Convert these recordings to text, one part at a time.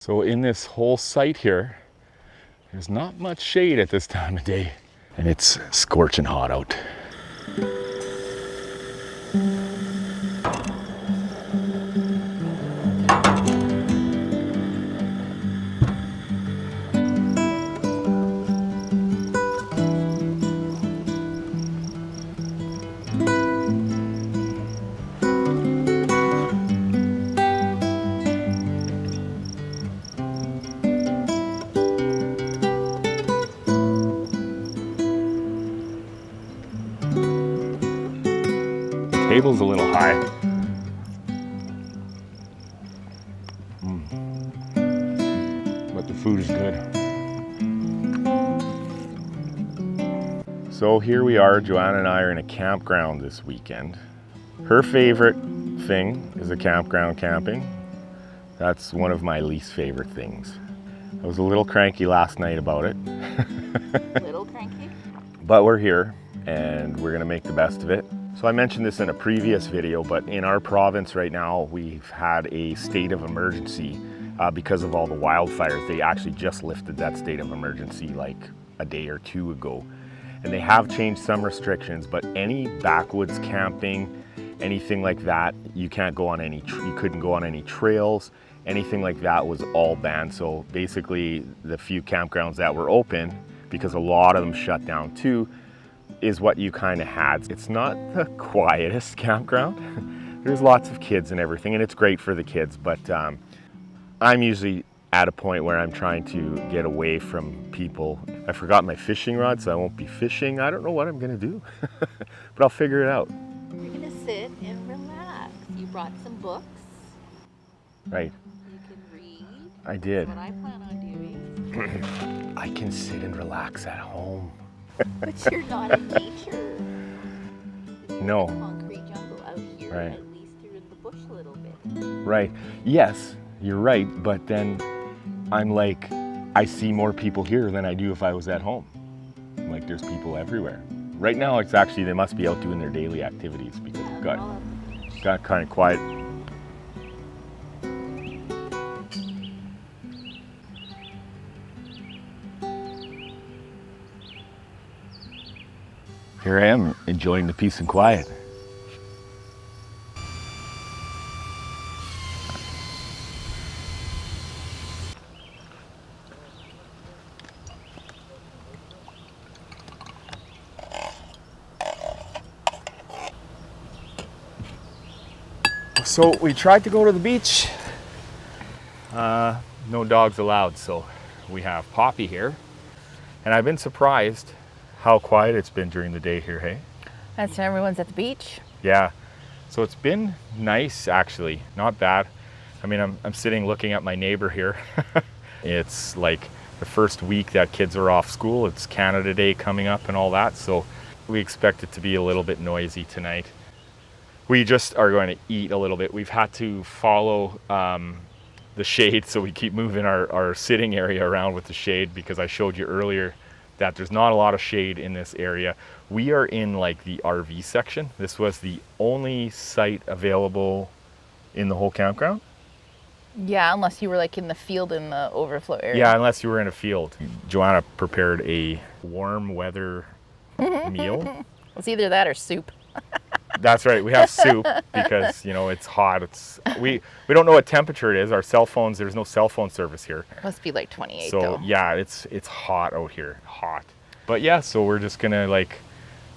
So in this whole site here, there's not much shade at this time of day, and it's scorching hot out. Table's a little high. But the food is good. So here we are, Joanna and I are in a campground this weekend. Her favorite thing is a campground camping. That's one of my least favorite things. I was a little cranky last night about it. Little cranky? But we're here and we're gonna make the best of it. So I mentioned this in a previous video, but in our province right now, we've had a state of emergency because of all the wildfires. They actually just lifted that state of emergency like a day or two ago. And they have changed some restrictions, but any backwoods camping, anything like that, you can't go on any, you couldn't go on any trails, anything like that was all banned. So basically the few campgrounds that were open, because a lot of them shut down too, is what you kind of had. It's not the quietest campground. There's lots of kids and everything, and it's great for the kids, but I'm usually at a point where I'm trying to get away from people. I forgot my fishing rod, so I won't be fishing. I don't know what I'm gonna do, but I'll figure it out. You're gonna sit and relax. You brought some books. Right. You can read. I did. That's what I plan on doing. I can sit and relax at home. But you're not in nature. No. Concrete jungle out here. Right. At least you're in the bush a little bit. Right. Yes, you're right, but then I'm like, I see more people here than I do if I was at home. Like there's people everywhere. Right now it's actually, they must be out doing their daily activities because it got kind of quiet. Here I am enjoying the peace and quiet. So we tried to go to the beach. No dogs allowed, so we have Poppy here. And I've been surprised how quiet it's been during the day here, hey? That's when everyone's at the beach. Yeah, so it's been nice actually, not bad. I mean, I'm sitting looking at my neighbor here. It's like the first week that kids are off school. It's Canada Day coming up and all that, so we expect it to be a little bit noisy tonight. We just are going to eat a little bit. We've had to follow the shade, so we keep moving our sitting area around with the shade because I showed you earlier that there's not a lot of shade in this area. We are in like the RV section. This was the only site available in the whole campground. Yeah, unless you were like in the field in the overflow area. Yeah, unless you were in a field. Joanna prepared a warm weather meal. It's either that or soup. That's right, we have soup because, you know, it's hot. We don't know what temperature it is. Our cell phones, there's no cell phone service here. It must be like 28 So though. yeah, it's hot out here, hot. But yeah, so we're just gonna like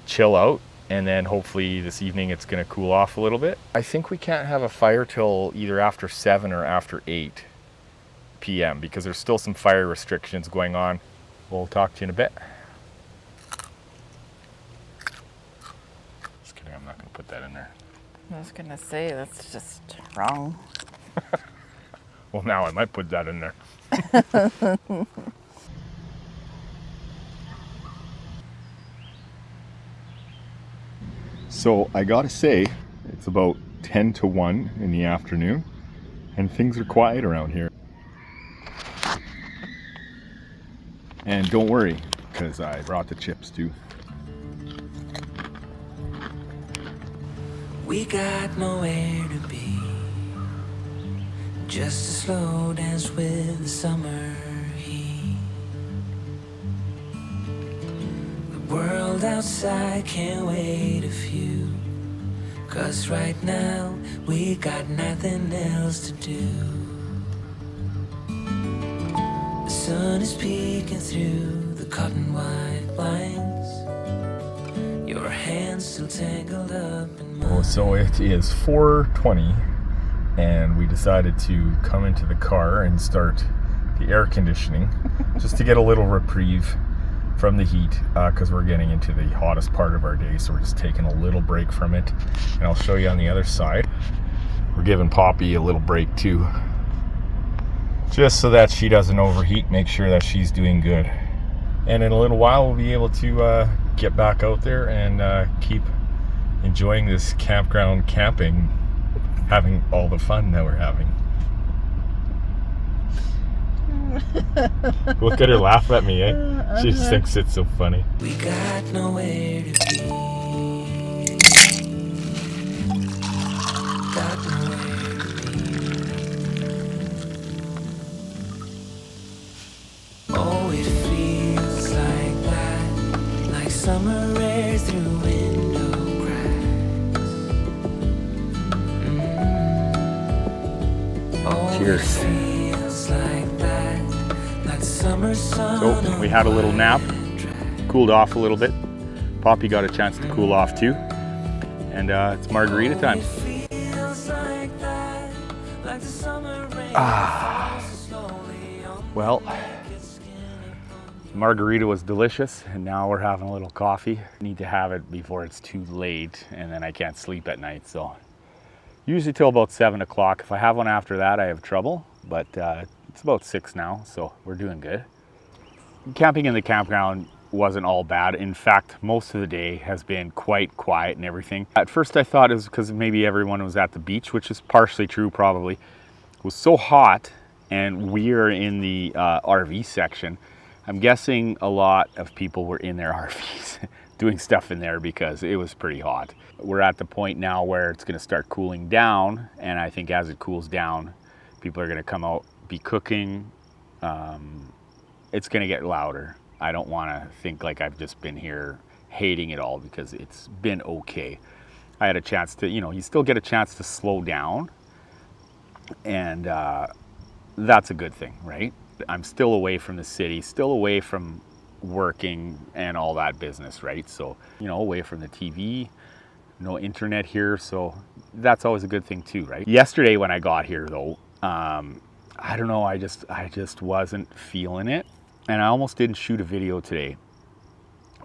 chill out, and then hopefully this evening it's gonna cool off a little bit. I think we can't have a fire till either after 7 or after 8 p.m. because there's still some fire restrictions going on. We'll talk to you in a bit. I'm not going to put that in there. I was gonna say, that's just wrong. Well, now I might put that in there. So I gotta say, it's about 10 to 1 in the afternoon and things are quiet around here. And don't worry, because I brought the chips too. We got nowhere to be. just a slow dance with the summer heat. The world outside can't wait a few, 'cause right now we got nothing else to do. The sun is peeking through the cotton white blinds, your hands still tangled up in mine. Oh, so it is 4:20 and we decided to come into the car and start the air conditioning just to get a little reprieve from the heat, because we're getting into the hottest part of our day, so we're just taking a little break from it, and I'll show you on the other side. We're giving Poppy a little break too, just so that she doesn't overheat, make sure that she's doing good. And in a little while we'll be able to get back out there and keep enjoying this campground camping, having all the fun that we're having. Look at her laugh at me, eh? She just thinks it's so funny. We got nowhere to be. Got nowhere to be. Oh, it feels like that, like summer air through window cracks. Oh, Cheers. it feels like that, like summer sun. So we had a little nap, cooled off a little bit. Poppy got a chance to cool off too, and it's margarita time. Well, the margarita was delicious, and now we're having a little coffee. Need to have it before it's too late, and then I can't sleep at night, so usually till about 7 o'clock. If I have one after that, I have trouble, but it's about 6 now, so we're doing good. Camping in the campground wasn't all bad. In fact, most of the day has been quite quiet and everything. At first I thought it was because maybe everyone was at the beach, which is partially true probably. It was so hot, and we're in the RV section. I'm guessing a lot of people were in their RVs doing stuff in there because it was pretty hot. We're at the point now where it's going to start cooling down, and I think as it cools down, people are going to come out, be cooking. It's going to get louder. I don't want to think like I've just been here hating it all, because it's been okay. I had a chance to, you still get a chance to slow down, and that's a good thing, right? I'm still away from the city, still away from working and all that business, right? So, away from the TV, no internet here, so that's always a good thing too, right? Yesterday when I got here though, I don't know, I just wasn't feeling it, and I almost didn't shoot a video today.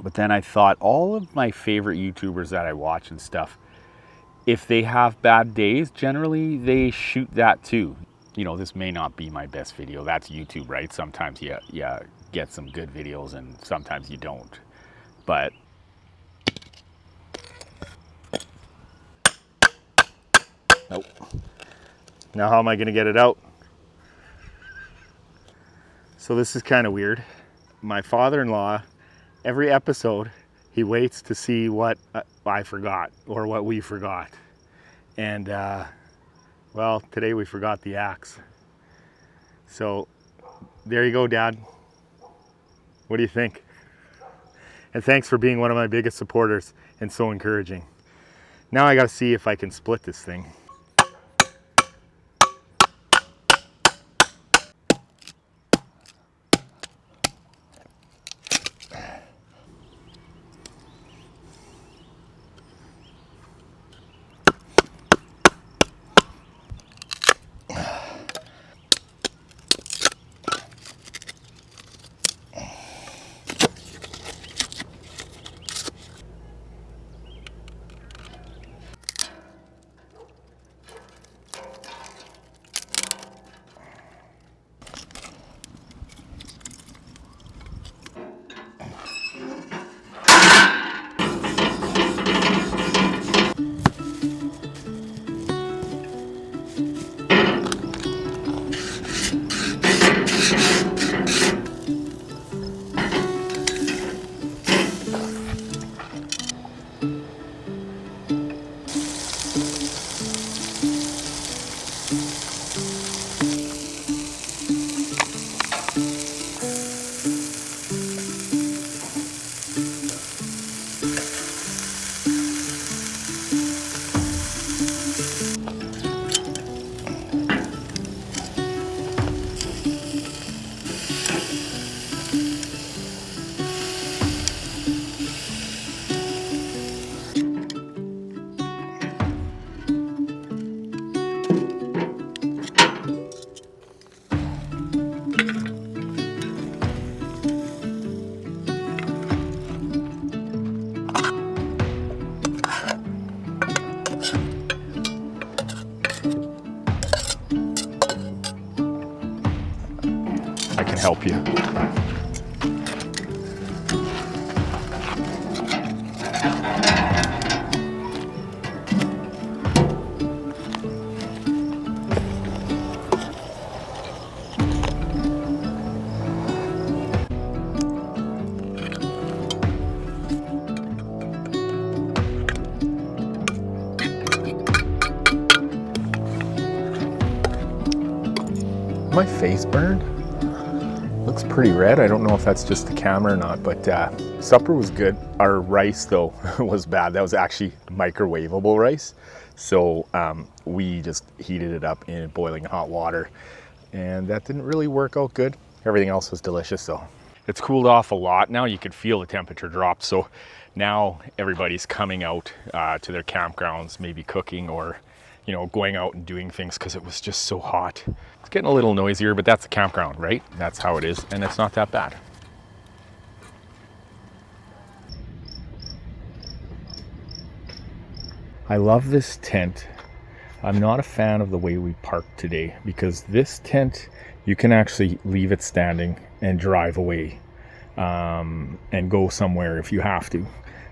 But then I thought, all of my favorite YouTubers that I watch and stuff, if they have bad days, generally they shoot that too. This may not be my best video. That's YouTube, right? Sometimes you get some good videos, and sometimes you don't. But nope. Now how am I going to get it out? So this is kind of weird. My father-in-law, every episode, he waits to see what I forgot or what we forgot. And well, today we forgot the axe. So there you go, Dad. What do you think? And thanks for being one of my biggest supporters and so encouraging. Now I got to see if I can split this thing. I can help you. My face burned. Looks pretty red. I don't know if that's just the camera or not, but supper was good. Our rice though was bad. That was actually microwavable rice. So we just heated it up in boiling hot water and that didn't really work out good. Everything else was delicious though. It's cooled off a lot now. You could feel the temperature drop. So now everybody's coming out to their campgrounds, maybe cooking or you know, going out and doing things because it was just so hot. It's getting a little noisier, but that's a campground, right? That's how it is, and it's not that bad. I love this tent. I'm not a fan of the way we parked today because this tent, you can actually leave it standing and drive away and go somewhere if you have to.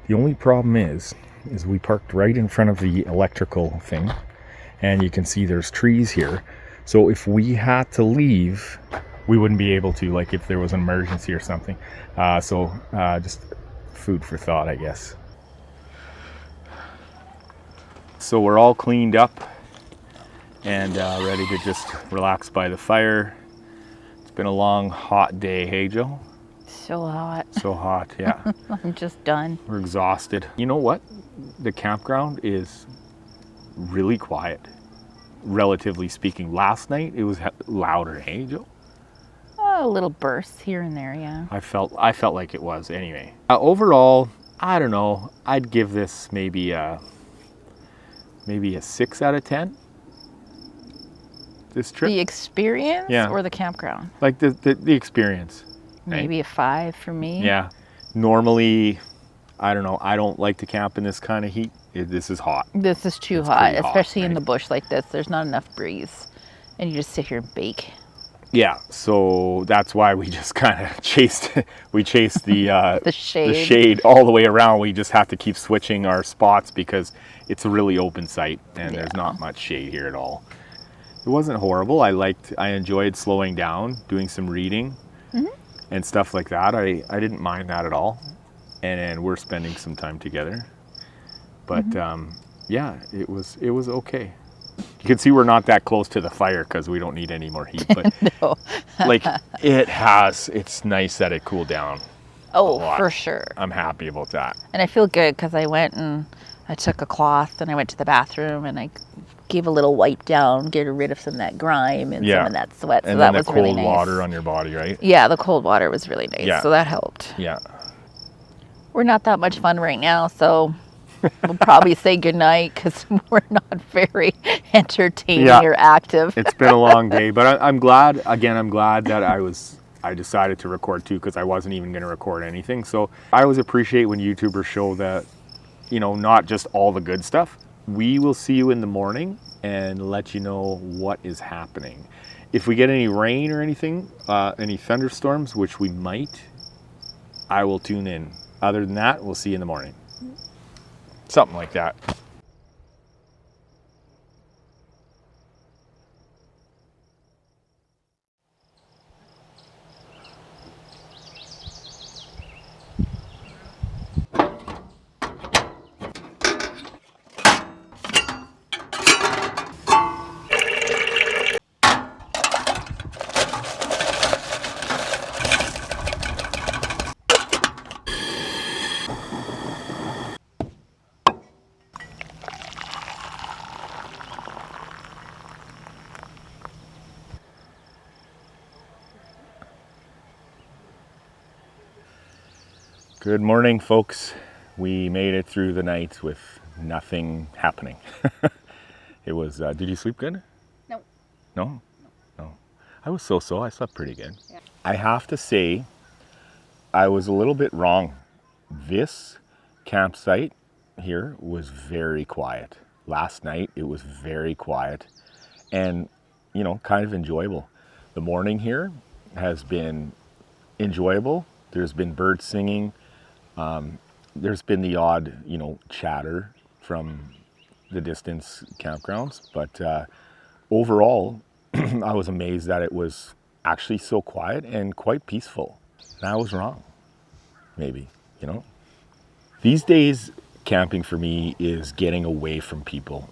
The only problem is we parked right in front of the electrical thing. And you can see there's trees here. So if we had to leave, we wouldn't be able to, like if there was an emergency or something. Just food for thought, I guess. So we're all cleaned up and ready to just relax by the fire. It's been a long, hot day, hey Joe? So hot. So hot, yeah. I'm just done. We're exhausted. You know what? The campground is really quiet, relatively speaking. Last night it was louder, hey Joe? A little bursts here and there, yeah. I felt like it was anyway. Overall, I don't know. I'd give this maybe a 6 out of 10. This trip. The experience, yeah, or the campground? Like the experience. Maybe right? a 5 for me. Yeah. Normally, I don't know. I don't like to camp in this kind of heat. This is hot. This is too hot, especially in the bush like this. There's not enough breeze, and you just sit here and bake. Yeah, so that's why we just kind of chased the the shade all the way around. We just have to keep switching our spots because it's a really open site and there's not much shade here at all. It wasn't horrible. I enjoyed slowing down, doing some reading and stuff like that. I didn't mind that at all. And we're spending some time together. But yeah, it was okay. You can see we're not that close to the fire because we don't need any more heat. But no. like it's nice that it cooled down. Oh, for sure. I'm happy about that. And I feel good because I went and I took a cloth and I went to the bathroom and I gave a little wipe down, get rid of some of that grime and some of that sweat. So and that then was really nice. The cold water on your body, right? Yeah, the cold water was really nice. Yeah. So that helped. Yeah. We're not that much fun right now, so we'll probably say goodnight because we're not very entertaining or active. It's been a long day, but I'm glad that I decided to record too because I wasn't even going to record anything. So I always appreciate when YouTubers show that, you know, not just all the good stuff. We will see you in the morning and let you know what is happening. If we get any rain or anything, any thunderstorms, which we might, I will tune in. Other than that, we'll see you in the morning. Something like that. Good morning, folks. We made it through the night with nothing happening. It was, did you sleep good? No. No? No. I was so-so. I slept pretty good. Yeah. I have to say, I was a little bit wrong. This campsite here was very quiet. Last night, it was very quiet and, you know, kind of enjoyable. The morning here has been enjoyable. There's been bird singing. There's been the odd, chatter from the distance campgrounds, but overall, I was amazed that it was actually so quiet and quite peaceful. And I was wrong, maybe, These days, camping for me is getting away from people,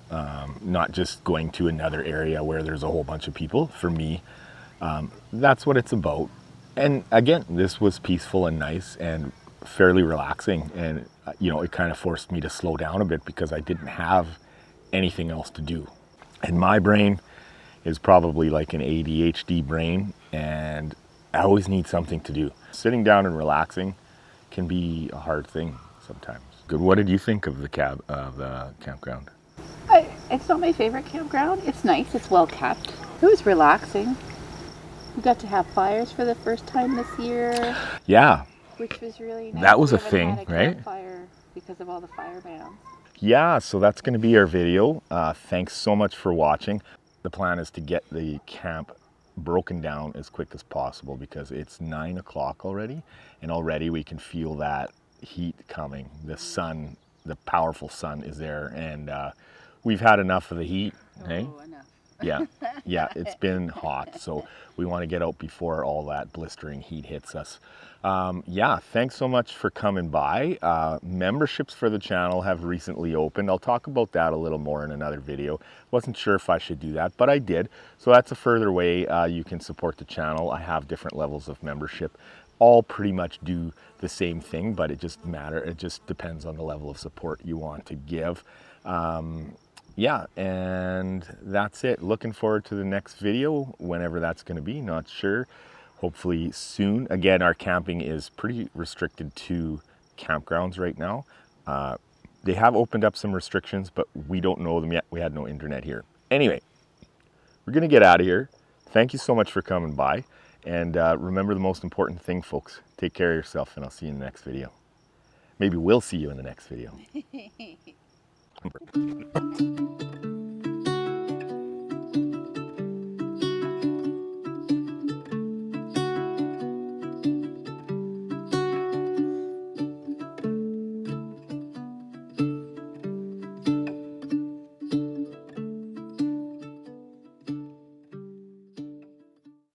not just going to another area where there's a whole bunch of people. For me, that's what it's about. And again, this was peaceful and nice and fairly relaxing. And, it kind of forced me to slow down a bit because I didn't have anything else to do. And my brain is probably like an ADHD brain, and I always need something to do. Sitting down and relaxing can be a hard thing sometimes. Good. What did you think of the campground? It's not my favorite campground. It's nice. It's well kept. It was relaxing. We got to have fires for the first time this year. Yeah. Which was really nice. That was We a haven't thing, had a right? campfire because of all the fire bans. Yeah, so that's going to be our video. Thanks so much for watching. The plan is to get the camp broken down as quick as possible because it's 9 o'clock already, and already we can feel that heat coming. The sun, the powerful sun is there, and we've had enough of the heat. Hey? Enough. Yeah, it's been hot, so we want to get out before all that blistering heat hits us. Thanks so much for coming by. Memberships for the channel have recently opened. I'll talk about that a little more in another video. Wasn't sure if I should do that, but I did. So that's a further way you can support the channel. I have different levels of membership. All pretty much do the same thing, but it just depends on the level of support you want to give. And that's it. Looking forward to the next video, whenever that's going to be, not sure. Hopefully soon. Again, our camping is pretty restricted to campgrounds right now. They have opened up some restrictions, but we don't know them yet. We had no internet here. Anyway, we're going to get out of here. Thank you so much for coming by. And remember the most important thing, folks. Take care of yourself, and I'll see you in the next video. Maybe we'll see you in the next video.